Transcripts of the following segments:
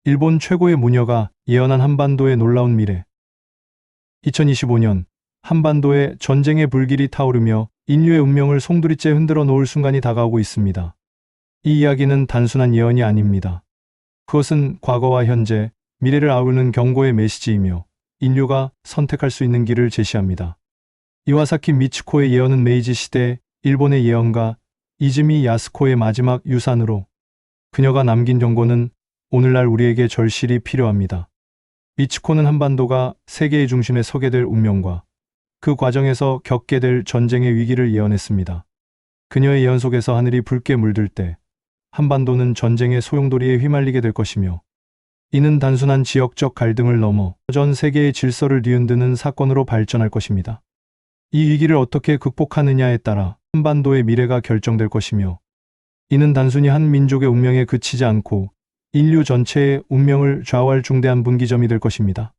일본 최고의 무녀가 예언한 한반도의 놀라운 미래. 2025년 한반도에 전쟁의 불길이 타오르며 인류의 운명을 송두리째 흔들어 놓을 순간이 다가오고 있습니다. 이 이야기는 단순한 예언이 아닙니다. 그것은 과거와 현재, 미래를 아우르는 경고의 메시지이며 인류가 선택할 수 있는 길을 제시합니다. 이와사키 미츠코의 예언은 메이지 시대 일본의 예언가 이즈미 야스코의 마지막 유산으로 그녀가 남긴 경고는 오늘날 우리에게 절실히 필요합니다. 미츠코는 한반도가 세계의 중심에 서게 될 운명과 그 과정에서 겪게 될 전쟁의 위기를 예언했습니다. 그녀의 예언 속에서 하늘이 붉게 물들 때 한반도는 전쟁의 소용돌이에 휘말리게 될 것이며 이는 단순한 지역적 갈등을 넘어 전 세계의 질서를 뒤흔드는 사건으로 발전할 것입니다. 이 위기를 어떻게 극복하느냐에 따라 한반도의 미래가 결정될 것이며 이는 단순히 한 민족의 운명에 그치지 않고 인류 전체의 운명을 좌우할 중대한 분기점이 될 것입니다.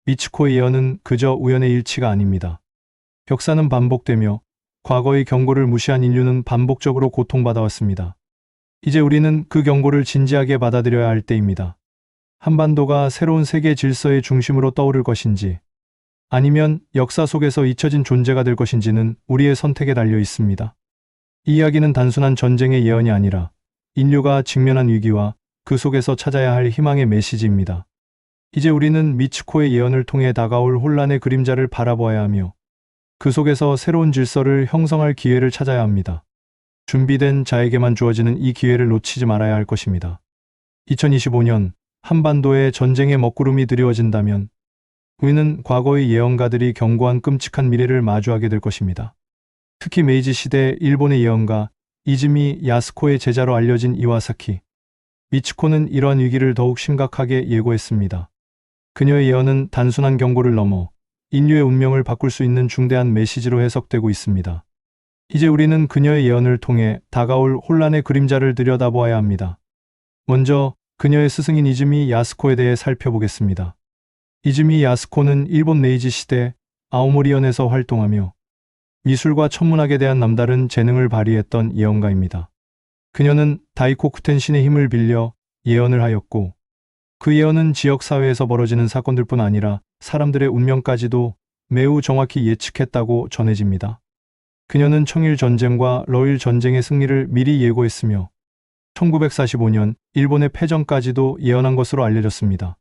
미츠코의 예언은 그저 우연의 일치가 아닙니다. 역사는 반복되며 과거의 경고를 무시한 인류는 반복적으로 고통받아왔습니다. 이제 우리는 그 경고를 진지하게 받아들여야 할 때입니다. 한반도가 새로운 세계 질서의 중심으로 떠오를 것인지 아니면 역사 속에서 잊혀진 존재가 될 것인지는 우리의 선택에 달려 있습니다. 이 이야기는 단순한 전쟁의 예언이 아니라 인류가 직면한 위기와 그 속에서 찾아야 할 희망의 메시지입니다. 이제 우리는 미츠코의 예언을 통해 다가올 혼란의 그림자를 바라보아야 하며 그 속에서 새로운 질서를 형성할 기회를 찾아야 합니다. 준비된 자에게만 주어지는 이 기회를 놓치지 말아야 할 것입니다. 2025년 한반도에 전쟁의 먹구름이 드리워진다면 우리는 과거의 예언가들이 경고한 끔찍한 미래를 마주하게 될 것입니다. 특히 메이지 시대 일본의 예언가 이즈미 야스코의 제자로 알려진 이와사키 미츠코는 이러한 위기를 더욱 심각하게 예고했습니다. 그녀의 예언은 단순한 경고를 넘어 인류의 운명을 바꿀 수 있는 중대한 메시지로 해석되고 있습니다. 이제 우리는 그녀의 예언을 통해 다가올 혼란의 그림자를 들여다보아야 합니다. 먼저 그녀의 스승인 이즈미 야스코에 대해 살펴보겠습니다. 이즈미 야스코는 일본 메이지 시대 아오모리현에서 활동하며 미술과 천문학에 대한 남다른 재능을 발휘했던 예언가입니다. 그녀는 다이코쿠텐 신의 힘을 빌려 예언을 하였고 그 예언은 지역사회에서 벌어지는 사건들뿐 아니라 사람들의 운명까지도 매우 정확히 예측했다고 전해집니다. 그녀는 청일 전쟁과 러일 전쟁의 승리를 미리 예고했으며 1945년 일본의 패전까지도 예언한 것으로 알려졌습니다.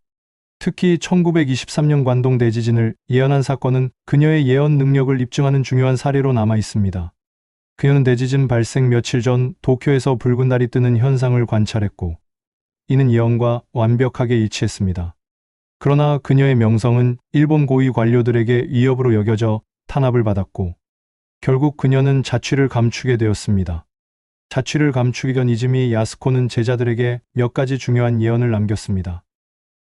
특히 1923년 관동 대지진을 예언한 사건은 그녀의 예언 능력을 입증하는 중요한 사례로 남아 있습니다. 그녀는 대지진 발생 며칠 전 도쿄에서 붉은 달이 뜨는 현상을 관찰했고 이는 예언과 완벽하게 일치했습니다. 그러나 그녀의 명성은 일본 고위 관료들에게 위협으로 여겨져 탄압을 받았고 결국 그녀는 자취를 감추게 되었습니다. 자취를 감추기 전 이즈미 야스코는 제자들에게 몇 가지 중요한 예언을 남겼습니다.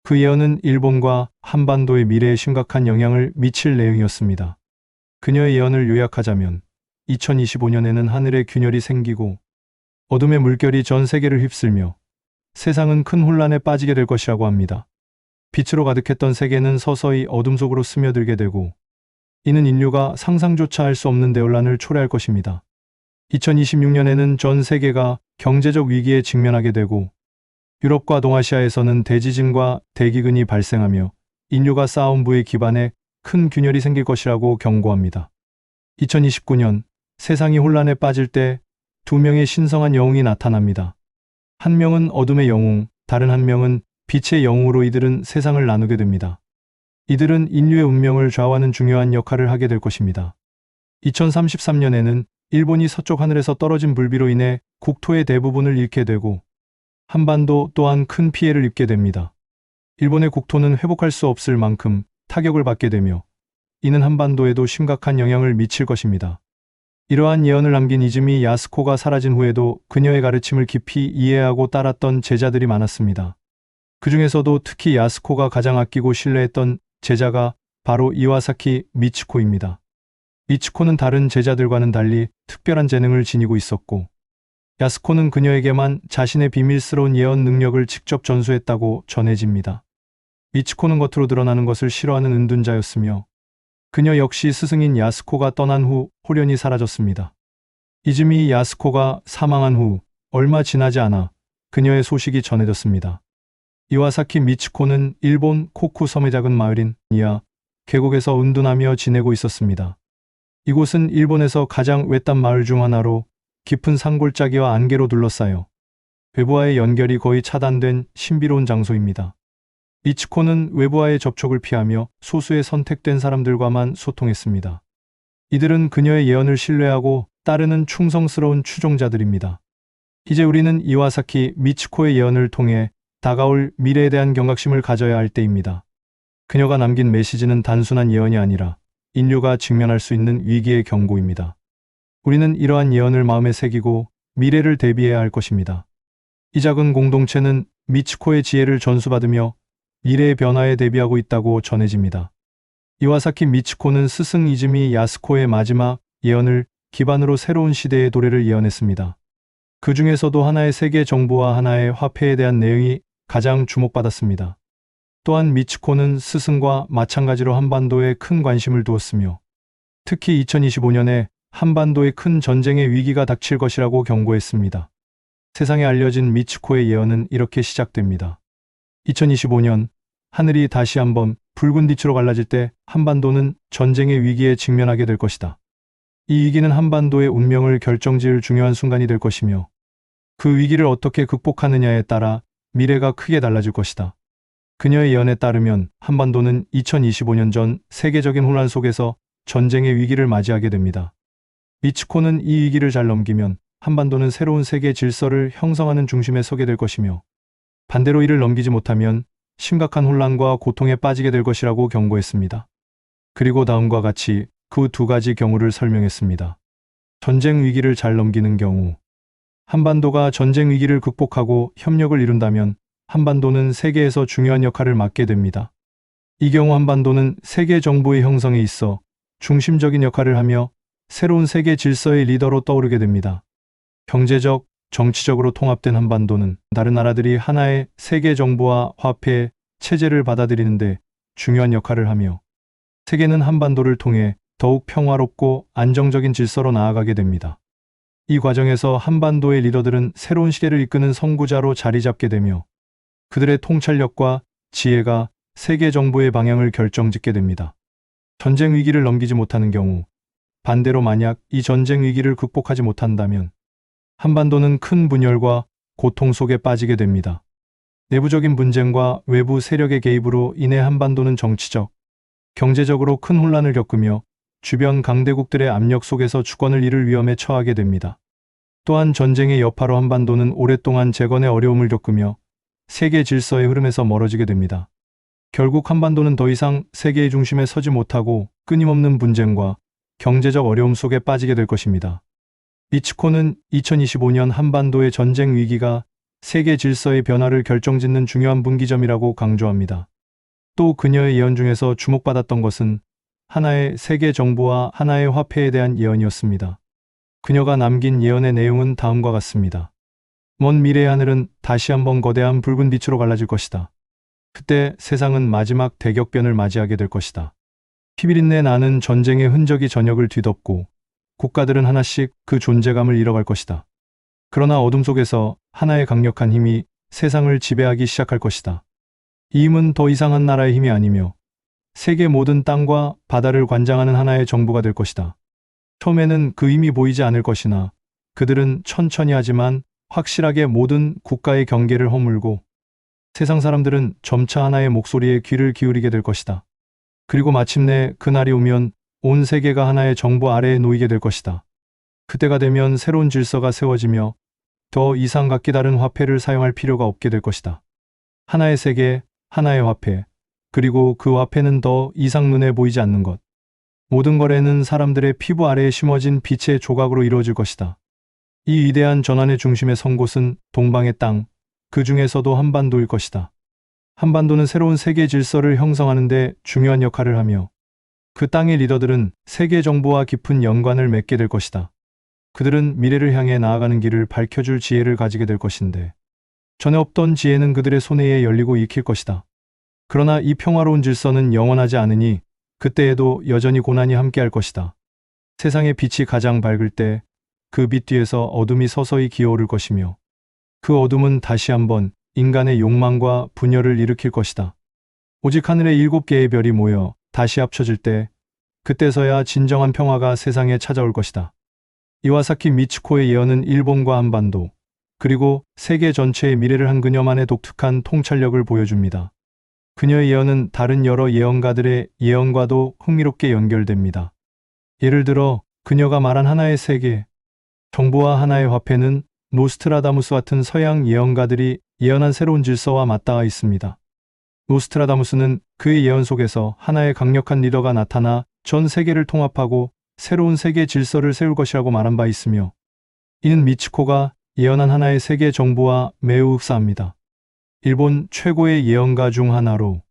그 예언은 일본과 한반도의 미래에 심각한 영향을 미칠 내용이었습니다. 그녀의 예언을 요약하자면 2025년에는 하늘에 균열이 생기고 어둠의 물결이 전 세계를 휩쓸며 세상은 큰 혼란에 빠지게 될 것이라고 합니다. 빛으로 가득했던 세계는 서서히 어둠 속으로 스며들게 되고 이는 인류가 상상조차 할 수 없는 대혼란을 초래할 것입니다. 2026년에는 전 세계가 경제적 위기에 직면하게 되고 유럽과 동아시아에서는 대지진과 대기근이 발생하며 인류가 쌓아온 부의 기반에 큰 균열이 생길 것이라고 경고합니다. 2029년 세상이 혼란에 빠질 때 두 명의 신성한 영웅이 나타납니다. 한 명은 어둠의 영웅, 다른 한 명은 빛의 영웅으로 이들은 세상을 나누게 됩니다. 이들은 인류의 운명을 좌우하는 중요한 역할을 하게 될 것입니다. 2033년에는 일본이 서쪽 하늘에서 떨어진 불비로 인해 국토의 대부분을 잃게 되고 한반도 또한 큰 피해를 입게 됩니다. 일본의 국토는 회복할 수 없을 만큼 타격을 받게 되며 이는 한반도에도 심각한 영향을 미칠 것입니다. 이러한 예언을 남긴 이즈미 야스코가 사라진 후에도 그녀의 가르침을 깊이 이해하고 따랐던 제자들이 많았습니다. 그 중에서도 특히 야스코가 가장 아끼고 신뢰했던 제자가 바로 이와사키 미츠코입니다. 미츠코는 다른 제자들과는 달리 특별한 재능을 지니고 있었고 야스코는 그녀에게만 자신의 비밀스러운 예언 능력을 직접 전수했다고 전해집니다. 미츠코는 겉으로 드러나는 것을 싫어하는 은둔자였으며 그녀 역시 스승인 야스코가 떠난 후 호련히 사라졌습니다. 이즈미 야스코가 사망한 후 얼마 지나지 않아 그녀의 소식이 전해졌습니다. 이와사키 미츠코는 일본 코쿠 섬의 작은 마을인 이야 계곡에서 은둔하며 지내고 있었습니다. 이곳은 일본에서 가장 외딴 마을 중 하나로 깊은 산골짜기와 안개로 둘러싸여 외부와의 연결이 거의 차단된 신비로운 장소입니다. 미츠코는 외부와의 접촉을 피하며 소수의 선택된 사람들과만 소통했습니다. 이들은 그녀의 예언을 신뢰하고 따르는 충성스러운 추종자들입니다. 이제 우리는 이와사키 미츠코의 예언을 통해 다가올 미래에 대한 경각심을 가져야 할 때입니다. 그녀가 남긴 메시지는 단순한 예언이 아니라 인류가 직면할 수 있는 위기의 경고입니다. 우리는 이러한 예언을 마음에 새기고 미래를 대비해야 할 것입니다. 이 작은 공동체는 미츠코의 지혜를 전수받으며 미래의 변화에 대비하고 있다고 전해집니다. 이와사키 미츠코는 스승 이즈미 야스코의 마지막 예언을 기반으로 새로운 시대의 도래를 예언했습니다. 그 중에서도 하나의 세계 정부와 하나의 화폐에 대한 내용이 가장 주목받았습니다. 또한 미츠코는 스승과 마찬가지로 한반도에 큰 관심을 두었으며 특히 2025년에 한반도에 큰 전쟁의 위기가 닥칠 것이라고 경고했습니다. 세상에 알려진 미츠코의 예언은 이렇게 시작됩니다. 2025년 하늘이 다시 한번 붉은 빛으로 갈라질 때 한반도는 전쟁의 위기에 직면하게 될 것이다. 이 위기는 한반도의 운명을 결정지을 중요한 순간이 될 것이며 그 위기를 어떻게 극복하느냐에 따라 미래가 크게 달라질 것이다. 그녀의 예언에 따르면 한반도는 2025년 전 세계적인 혼란 속에서 전쟁의 위기를 맞이하게 됩니다. 미츠코는 이 위기를 잘 넘기면 한반도는 새로운 세계 질서를 형성하는 중심에 서게 될 것이며 반대로 이를 넘기지 못하면 심각한 혼란과 고통에 빠지게 될 것이라고 경고했습니다. 그리고 다음과 같이 그 두 가지 경우를 설명했습니다. 전쟁 위기를 잘 넘기는 경우 한반도가 전쟁 위기를 극복하고 협력을 이룬다면 한반도는 세계에서 중요한 역할을 맡게 됩니다. 이 경우 한반도는 세계 정부의 형성에 있어 중심적인 역할을 하며 새로운 세계 질서의 리더로 떠오르게 됩니다. 경제적, 정치적으로 통합된 한반도는 다른 나라들이 하나의 세계 정부와 화폐, 체제를 받아들이는데 중요한 역할을 하며 세계는 한반도를 통해 더욱 평화롭고 안정적인 질서로 나아가게 됩니다. 이 과정에서 한반도의 리더들은 새로운 시대를 이끄는 선구자로 자리 잡게 되며 그들의 통찰력과 지혜가 세계 정부의 방향을 결정짓게 됩니다. 전쟁 위기를 넘기지 못하는 경우, 반대로 만약 이 전쟁 위기를 극복하지 못한다면 한반도는 큰 분열과 고통 속에 빠지게 됩니다. 내부적인 분쟁과 외부 세력의 개입으로 인해 한반도는 정치적, 경제적으로 큰 혼란을 겪으며 주변 강대국들의 압력 속에서 주권을 잃을 위험에 처하게 됩니다. 또한 전쟁의 여파로 한반도는 오랫동안 재건의 어려움을 겪으며 세계 질서의 흐름에서 멀어지게 됩니다. 결국 한반도는 더 이상 세계의 중심에 서지 못하고 끊임없는 분쟁과 경제적 어려움 속에 빠지게 될 것입니다. 미츠코는 2025년 한반도의 전쟁 위기가 세계 질서의 변화를 결정짓는 중요한 분기점이라고 강조합니다. 또 그녀의 예언 중에서 주목받았던 것은 하나의 세계 정부와 하나의 화폐에 대한 예언이었습니다. 그녀가 남긴 예언의 내용은 다음과 같습니다. 먼 미래의 하늘은 다시 한번 거대한 붉은 빛으로 갈라질 것이다. 그때 세상은 마지막 대격변을 맞이하게 될 것이다. 피비린내 나는 전쟁의 흔적이 전역을 뒤덮고 국가들은 하나씩 그 존재감을 잃어갈 것이다. 그러나 어둠 속에서 하나의 강력한 힘이 세상을 지배하기 시작할 것이다. 이 힘은 더 이상 한 나라의 힘이 아니며 세계 모든 땅과 바다를 관장하는 하나의 정부가 될 것이다. 처음에는 그 힘이 보이지 않을 것이나 그들은 천천히 하지만 확실하게 모든 국가의 경계를 허물고 세상 사람들은 점차 하나의 목소리에 귀를 기울이게 될 것이다. 그리고 마침내 그날이 오면 온 세계가 하나의 정부 아래에 놓이게 될 것이다. 그때가 되면 새로운 질서가 세워지며 더 이상 각기 다른 화폐를 사용할 필요가 없게 될 것이다. 하나의 세계, 하나의 화폐, 그리고 그 화폐는 더 이상 눈에 보이지 않는 것. 모든 거래는 사람들의 피부 아래에 심어진 빛의 조각으로 이루어질 것이다. 이 위대한 전환의 중심에 선 곳은 동방의 땅, 그 중에서도 한반도일 것이다. 한반도는 새로운 세계 질서를 형성하는 데 중요한 역할을 하며 그 땅의 리더들은 세계 정부와 깊은 연관을 맺게 될 것이다. 그들은 미래를 향해 나아가는 길을 밝혀줄 지혜를 가지게 될 것인데 전에 없던 지혜는 그들의 손에 의해 열리고 익힐 것이다. 그러나 이 평화로운 질서는 영원하지 않으니 그때에도 여전히 고난이 함께할 것이다. 세상의 빛이 가장 밝을 때 그 빛 뒤에서 어둠이 서서히 기어오를 것이며 그 어둠은 다시 한번 인간의 욕망과 분열을 일으킬 것이다. 오직 하늘의 7개의 별이 모여 다시 합쳐질 때, 그때서야 진정한 평화가 세상에 찾아올 것이다. 이와사키 미츠코의 예언은 일본과 한반도, 그리고 세계 전체의 미래를 한 그녀만의 독특한 통찰력을 보여줍니다. 그녀의 예언은 다른 여러 예언가들의 예언과도 흥미롭게 연결됩니다. 예를 들어 그녀가 말한 하나의 세계, 정부와 하나의 화폐는 노스트라다무스 같은 서양 예언가들이 예언한 새로운 질서와 맞닿아 있습니다. 노스트라다무스는 그의 예언 속에서 하나의 강력한 리더가 나타나 전 세계를 통합하고 새로운 세계 질서를 세울 것이라고 말한 바 있으며, 이는 미츠코가 예언한 하나의 세계 정부와 매우 흡사합니다. 일본 최고의 예언가 중 하나로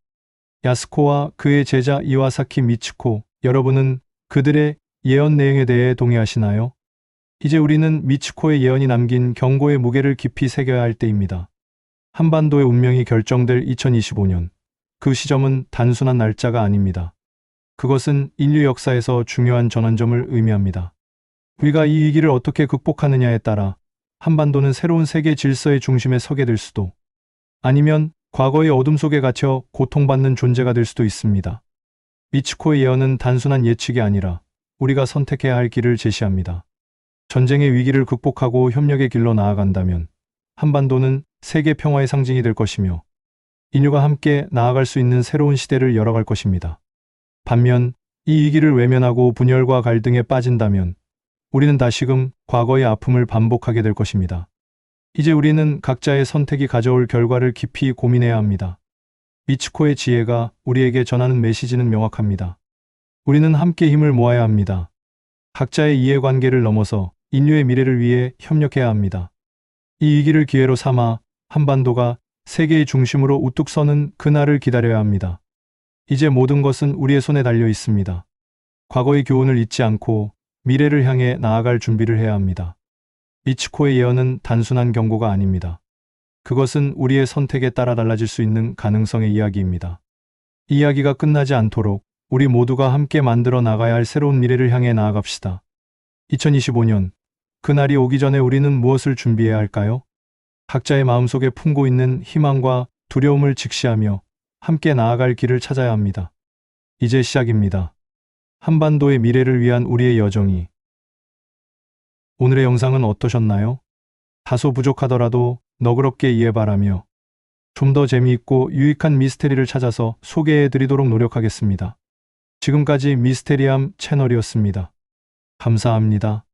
야스코와 그의 제자 이와사키 미츠코, 여러분은 그들의 예언 내용에 대해 동의하시나요? 이제 우리는 미츠코의 예언이 남긴 경고의 무게를 깊이 새겨야 할 때입니다. 한반도의 운명이 결정될 2025년. 그 시점은 단순한 날짜가 아닙니다. 그것은 인류 역사에서 중요한 전환점을 의미합니다. 우리가 이 위기를 어떻게 극복하느냐에 따라 한반도는 새로운 세계 질서의 중심에 서게 될 수도, 아니면 과거의 어둠 속에 갇혀 고통받는 존재가 될 수도 있습니다. 미츠코의 예언은 단순한 예측이 아니라 우리가 선택해야 할 길을 제시합니다. 전쟁의 위기를 극복하고 협력의 길로 나아간다면 한반도는 세계 평화의 상징이 될 것이며, 인류가 함께 나아갈 수 있는 새로운 시대를 열어갈 것입니다. 반면 이 위기를 외면하고 분열과 갈등에 빠진다면 우리는 다시금 과거의 아픔을 반복하게 될 것입니다. 이제 우리는 각자의 선택이 가져올 결과를 깊이 고민해야 합니다. 미츠코의 지혜가 우리에게 전하는 메시지는 명확합니다. 우리는 함께 힘을 모아야 합니다. 각자의 이해관계를 넘어서 인류의 미래를 위해 협력해야 합니다. 이 위기를 기회로 삼아 한반도가 세계의 중심으로 우뚝 서는 그날을 기다려야 합니다. 이제 모든 것은 우리의 손에 달려 있습니다. 과거의 교훈을 잊지 않고 미래를 향해 나아갈 준비를 해야 합니다. 미츠코의 예언은 단순한 경고가 아닙니다. 그것은 우리의 선택에 따라 달라질 수 있는 가능성의 이야기입니다. 이 이야기가 끝나지 않도록 우리 모두가 함께 만들어 나가야 할 새로운 미래를 향해 나아갑시다. 2025년, 그날이 오기 전에 우리는 무엇을 준비해야 할까요? 각자의 마음속에 품고 있는 희망과 두려움을 직시하며 함께 나아갈 길을 찾아야 합니다. 이제 시작입니다. 한반도의 미래를 위한 우리의 여정이. 오늘의 영상은 어떠셨나요? 다소 부족하더라도 너그럽게 이해 바라며 좀 더 재미있고 유익한 미스테리를 찾아서 소개해 드리도록 노력하겠습니다. 지금까지 미스테리함 채널이었습니다. 감사합니다.